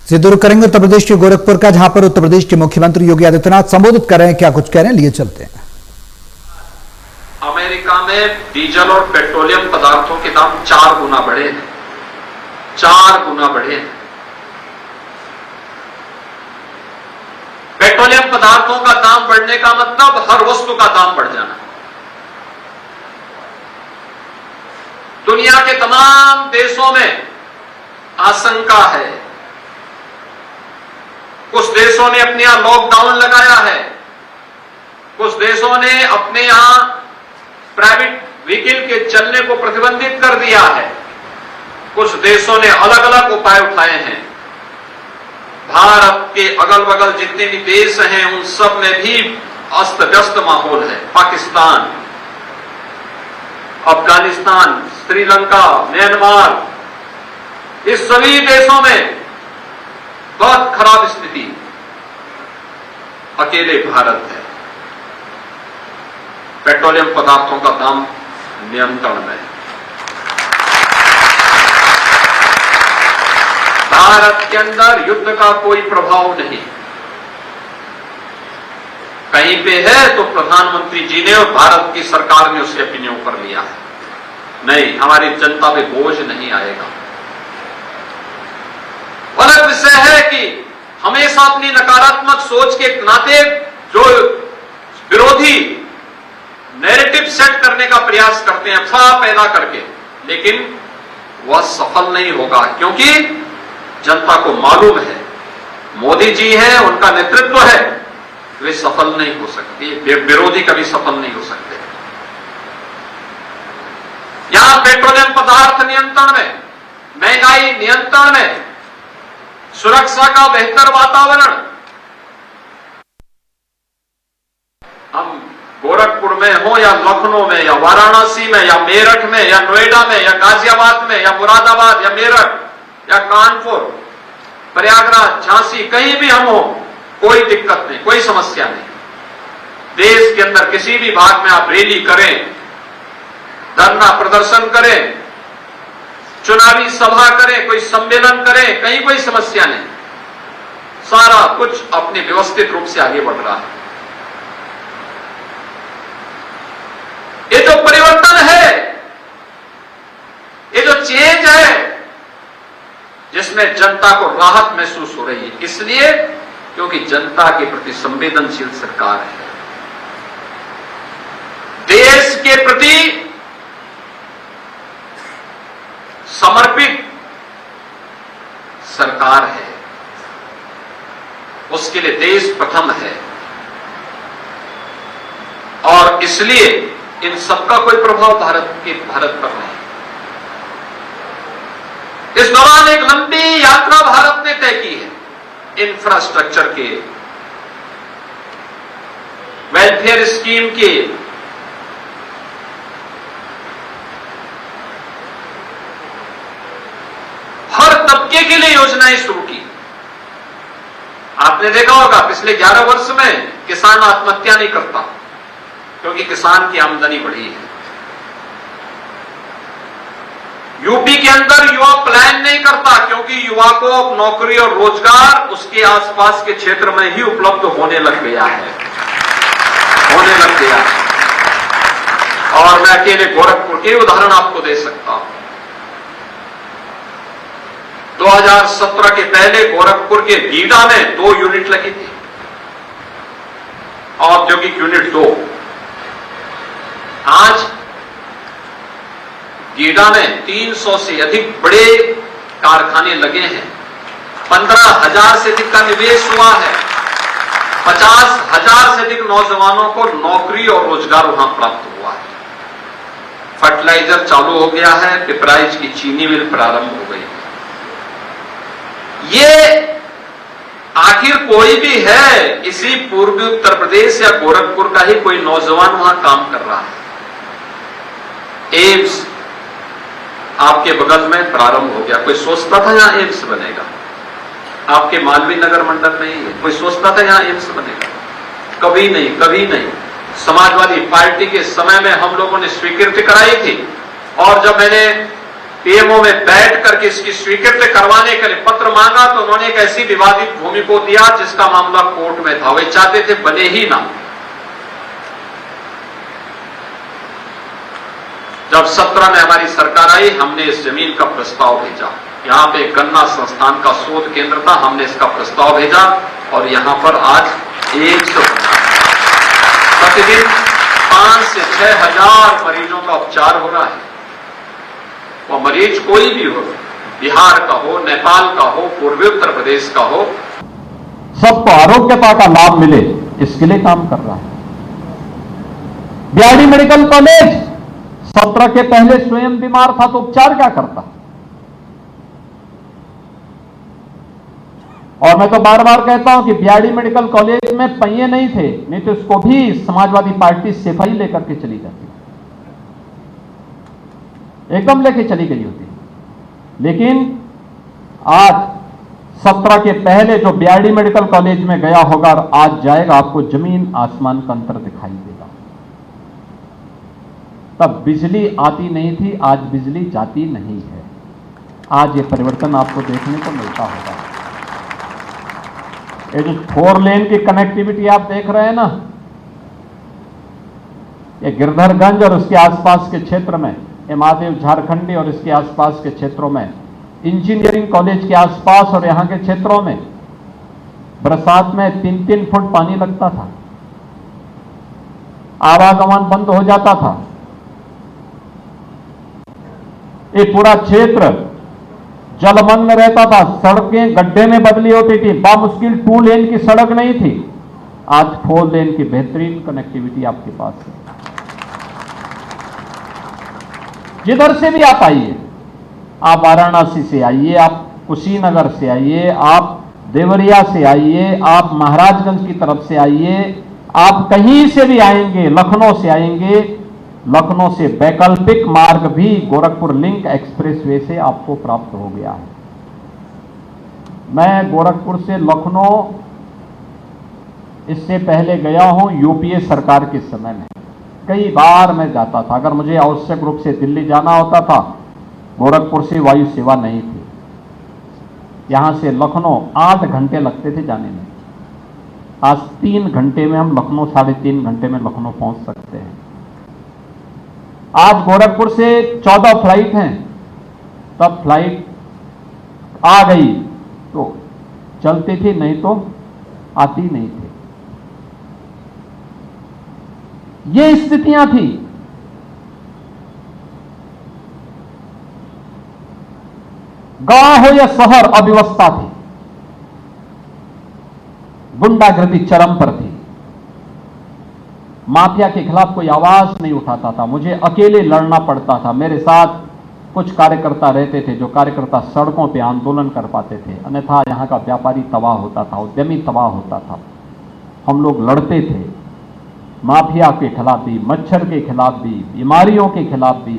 सीधे रुख करेंगे उत्तर प्रदेश के गोरखपुर का, जहां पर उत्तर प्रदेश के मुख्यमंत्री योगी आदित्यनाथ संबोधित कर रहे हैं। क्या कुछ कह रहे हैं, लिए चलते हैं। अमेरिका में डीजल और पेट्रोलियम पदार्थों के दाम 4 गुना बढ़े हैं। 4 गुना बढ़े हैं। पेट्रोलियम पदार्थों का दाम बढ़ने का मतलब हर वस्तु का दाम बढ़ जाना। दुनिया के तमाम देशों में आशंका है। कुछ देशों ने अपने यहां लॉकडाउन लगाया है, कुछ देशों ने अपने यहां प्राइवेट व्हीकल के चलने को प्रतिबंधित कर दिया है, कुछ देशों ने अलग अलग उपाय उठाए हैं। भारत के अगल बगल जितने भी देश हैं उन सब में भी अस्त व्यस्त माहौल है। पाकिस्तान, अफगानिस्तान, श्रीलंका, म्यांमार, इस सभी देशों में बहुत खराब स्थिति। अकेले भारत है। पेट्रोलियम पदार्थों का दाम नियंत्रण में है। भारत के अंदर युद्ध का कोई प्रभाव नहीं। कहीं पे है तो प्रधानमंत्री जी ने और भारत की सरकार ने उसे अपने ऊपर लिया है। नहीं, हमारी जनता पे बोझ नहीं आएगा। अलग विषय है कि हमेशा अपनी नकारात्मक सोच के नाते जो विरोधी नैरेटिव सेट करने का प्रयास करते हैं अफवाह पैदा करके, लेकिन वह सफल नहीं होगा, क्योंकि जनता को मालूम है मोदी जी हैं, उनका नेतृत्व है, वे सफल नहीं हो सकती। विरोधी कभी सफल नहीं हो सकते। यहां पेट्रोलियम पदार्थ नियंत्रण में, महंगाई नियंत्रण में, सुरक्षा का बेहतर वातावरण, हम गोरखपुर में हो या लखनऊ में या वाराणसी में या मेरठ में या नोएडा में या गाजियाबाद में या मुरादाबाद या मेरठ या कानपुर, प्रयागराज, झांसी, कहीं भी हम हो, कोई दिक्कत नहीं, कोई समस्या नहीं। देश के अंदर किसी भी भाग में आप रैली करें, धरना प्रदर्शन करें, चुनावी सभा करें, कोई सम्मेलन करें, कहीं कोई समस्या नहीं। सारा कुछ अपने व्यवस्थित रूप से आगे बढ़ रहा है। ये जो परिवर्तन है, ये जो चेंज है, जिसमें जनता को राहत महसूस हो रही है, इसलिए क्योंकि जनता के प्रति संवेदनशील सरकार है, देश के प्रति समर्पित सरकार है, उसके लिए देश प्रथम है, और इसलिए इन सबका कोई प्रभाव भारत पर नहीं। इस दौरान एक लंबी यात्रा भारत ने तय की है। इंफ्रास्ट्रक्चर के, वेलफेयर स्कीम के, हर तबके के लिए योजनाएं शुरू की। आपने देखा होगा पिछले 11 वर्ष में किसान आत्महत्या नहीं करता, क्योंकि किसान की आमदनी बढ़ी है। यूपी के अंदर युवा पलायन नहीं करता, क्योंकि युवा को अब नौकरी और रोजगार उसके आसपास के क्षेत्र में ही उपलब्ध होने लग गया है। और मैं अकेले गोरखपुर के उदाहरण आपको दे सकता हूं। 2017 के पहले गोरखपुर के गीडा में 2 यूनिट लगी थी, औद्योगिक यूनिट 2। आज गीडा में 300 से अधिक बड़े कारखाने लगे हैं। 15,000 से अधिक का निवेश हुआ है। 50,000 से अधिक नौजवानों को नौकरी और रोजगार वहां प्राप्त हुआ है। फर्टिलाइजर चालू हो गया है, पिपराइच की चीनी मिल प्रारंभ हो गई है। ये आखिर कोई भी है, इसी पूर्वी उत्तर प्रदेश या गोरखपुर का ही कोई नौजवान वहां काम कर रहा है। एम्स आपके बगल में प्रारंभ हो गया। कोई सोचता था यहां एम्स बनेगा? आपके मालवीय नगर मंडल में ही है। कोई सोचता था यहां एम्स बनेगा? कभी नहीं, कभी नहीं। समाजवादी पार्टी के समय में हम लोगों ने स्वीकृति कराई थी, और जब मैंने पीएमओ में बैठ करके इसकी स्वीकृति करवाने के लिए पत्र मांगा तो उन्होंने एक ऐसी विवादित भूमि को दिया जिसका मामला कोर्ट में था। वे चाहते थे बने ही ना। जब 17 में हमारी सरकार आई, हमने इस जमीन का प्रस्ताव भेजा। यहां पे गन्ना संस्थान का शोध केंद्र था, हमने इसका प्रस्ताव भेजा और यहां पर आज 150 प्रतिदिन 5 से 6 हजार मरीजों का उपचार हो रहा है। वो मरीज कोई भी हो, बिहार का हो, नेपाल का हो, पूर्वी उत्तर प्रदेश का हो, सबको आरोग्यता का लाभ मिले, इसके लिए काम कर रहा है। बीआरडी मेडिकल कॉलेज 17 के पहले स्वयं बीमार था तो उपचार क्या करता? और मैं तो बार बार कहता हूं कि बीआरडी मेडिकल कॉलेज में पहिए नहीं थे, नहीं तो इसको भी समाजवादी पार्टी सिपाही लेकर के चली जाती, एकदम लेके चली गई होती। लेकिन आज 17 के पहले जो बीआरडी मेडिकल कॉलेज में गया होगा और आज जाएगा, आपको जमीन आसमान का अंतर दिखाई देगा। तब बिजली आती नहीं थी, आज बिजली जाती नहीं है। आज ये परिवर्तन आपको देखने को मिलता होगा। ये जो 4 लेन की कनेक्टिविटी आप देख रहे हैं ना, ये गिरधरगंज और उसके आसपास के क्षेत्र में, ये महादेव झारखंडी और इसके आसपास के क्षेत्रों में, इंजीनियरिंग कॉलेज के आसपास और यहां के क्षेत्रों में बरसात में 3-3 फुट पानी लगता था, आवागमन बंद हो जाता था। ये पूरा क्षेत्र जलमग्न रहता था, सड़कें गड्ढे में बदली होती थी, बामुश्किल 2 लेन की सड़क नहीं थी। आज 4 लेन की बेहतरीन कनेक्टिविटी आपके पास है। जिधर से भी आप आइए, आप वाराणसी से आइए, आप कुशीनगर से आइए, आप देवरिया से आइए, आप महाराजगंज की तरफ से आइए, आप कहीं से भी आएंगे, लखनऊ से आएंगे, लखनऊ से वैकल्पिक मार्ग भी गोरखपुर लिंक एक्सप्रेसवे से आपको प्राप्त हो गया है। मैं गोरखपुर से लखनऊ इससे पहले गया हूं यूपीए सरकार के समय में, कई बार मैं जाता था। अगर मुझे आवश्यक रूप से दिल्ली जाना होता था, गोरखपुर से वायु सेवा नहीं थी, यहां से लखनऊ 8 घंटे लगते थे जाने में। आज 3 घंटे में हम लखनऊ, 3.5 घंटे में लखनऊ पहुंच सकते हैं। आज गोरखपुर से 14 फ्लाइट हैं, तब फ्लाइट आ गई तो चलती थी, नहीं तो आती नहीं थी। ये स्थितियां थी। गांव हो या शहर, अव्यवस्था थी, गुंडागर्दी चरम पर थी। माफिया के खिलाफ कोई आवाज नहीं उठाता था, मुझे अकेले लड़ना पड़ता था। मेरे साथ कुछ कार्यकर्ता रहते थे, जो कार्यकर्ता सड़कों पे आंदोलन कर पाते थे, अन्यथा यहां का व्यापारी तबाह होता था, उद्यमी तबाह होता था। हम लोग लड़ते थे, माफिया के खिलाफ भी, मच्छर के खिलाफ भी, बीमारियों के खिलाफ भी,